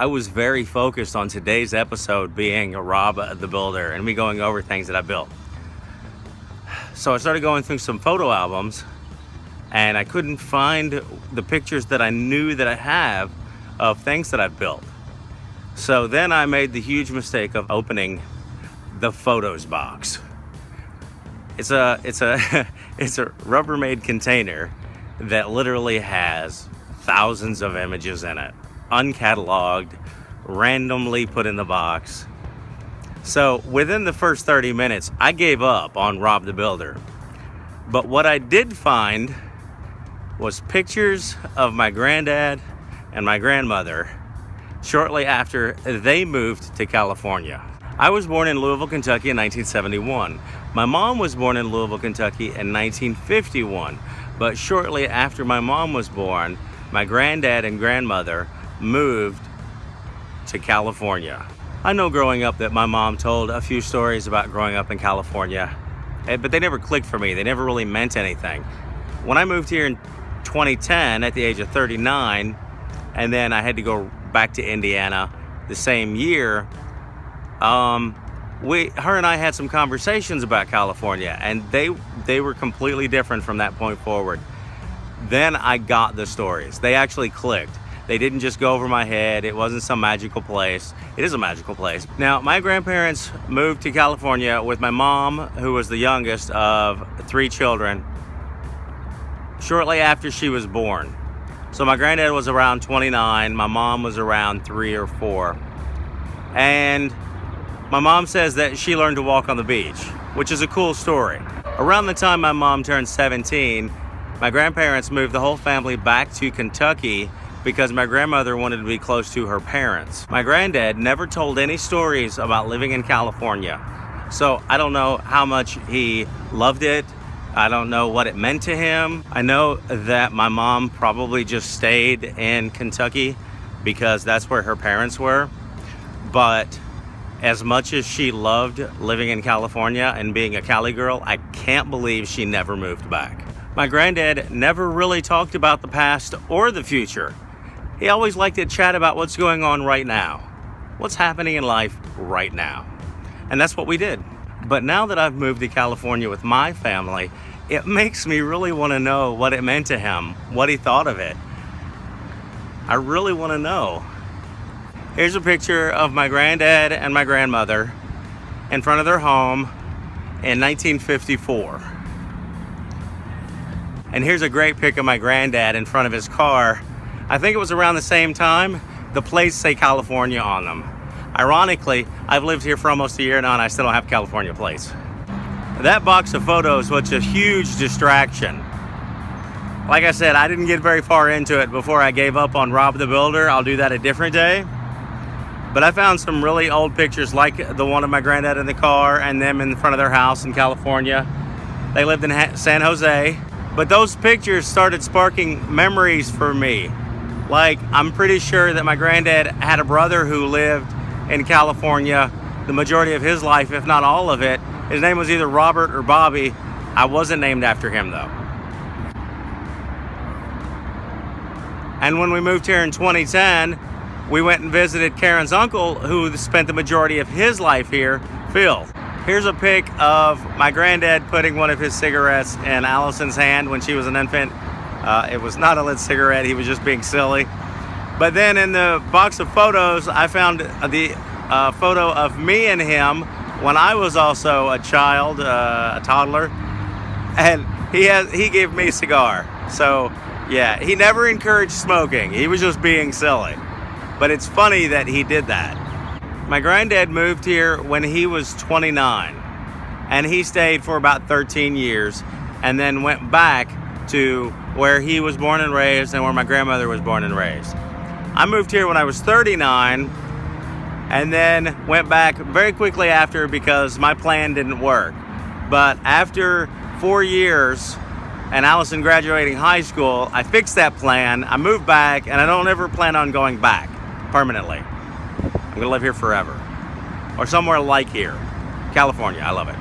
I was very focused on today's episode being Rob the Builder and me going over things that I built. So I started going through some photo albums and I couldn't find the pictures that I knew that I have of things that I've built. So then I made the huge mistake of opening the photos box. It's a it's a Rubbermaid container that literally has thousands of images in it, uncatalogued, randomly put in the box. So within the first 30 minutes, I gave up on Rob the Builder. But what I did find was pictures of my granddad and my grandmother shortly after they moved to California. I was born in Louisville, Kentucky in 1971. My mom was born in Louisville, Kentucky in 1951. But shortly after my mom was born, my granddad and grandmother moved to California. I know growing up that my mom told a few stories about growing up in California, but they never clicked for me. They never really meant anything. When I moved here in 2010 at the age of 39, and then I had to go back to Indiana the same year, her and I had some conversations about California, and they were completely different from that point forward. Then I got the stories. They actually clicked. They didn't just go over my head. It wasn't some magical place. It is a magical place. Now, my grandparents moved to California with my mom, who was the youngest of 3 children, shortly after she was born. So my granddad was around 29. My mom was around 3 or 4. And my mom says that she learned to walk on the beach, which is a cool story. Around the time my mom turned 17, my grandparents moved the whole family back to Kentucky because my grandmother wanted to be close to her parents. My granddad never told any stories about living in California. So I don't know how much he loved it. I don't know what it meant to him. I know that my mom probably just stayed in Kentucky because that's where her parents were. But as much as she loved living in California and being a Cali girl, I can't believe she never moved back. My granddad never really talked about the past or the future. He always liked to chat about what's going on right now, what's happening in life right now. And that's what we did. But now that I've moved to California with my family, it makes me really want to know what it meant to him, what he thought of it. I really want to know. Here's a picture of my granddad and my grandmother in front of their home in 1954. And here's a great pic of my granddad in front of his car. I think it was around the same time. The plates say California on them. Ironically, I've lived here for almost a year now and I still don't have California plates. That box of photos was a huge distraction. Like I said, I didn't get very far into it before I gave up on Rob the Builder. I'll do that a different day. But I found some really old pictures like the one of my granddad in the car and them in front of their house in California. They lived in San Jose. But those pictures started sparking memories for me. Like, I'm pretty sure that my granddad had a brother who lived in California the majority of his life, if not all of it. His name was either Robert or Bobby. I wasn't named after him, though. And when we moved here in 2010, we went and visited Karen's uncle, who spent the majority of his life here, Phil. Here's a pic of my granddad putting one of his cigarettes in Allyson's hand when she was an infant. It was not a lit cigarette, he was just being silly. But then in the box of photos, I found the photo of me and him when I was also a child, a toddler. And he gave me a cigar. So yeah, he never encouraged smoking, he was just being silly. But it's funny that he did that. My granddad moved here when he was 29, and he stayed for about 13 years and then went back to where he was born and raised and where my grandmother was born and raised. I moved here when I was 39 and then went back very quickly after because my plan didn't work. But after 4 years and Allyson graduating high school, I fixed that plan, I moved back, and I don't ever plan on going back permanently. I'm gonna live here forever. Or somewhere like here. California, I love it.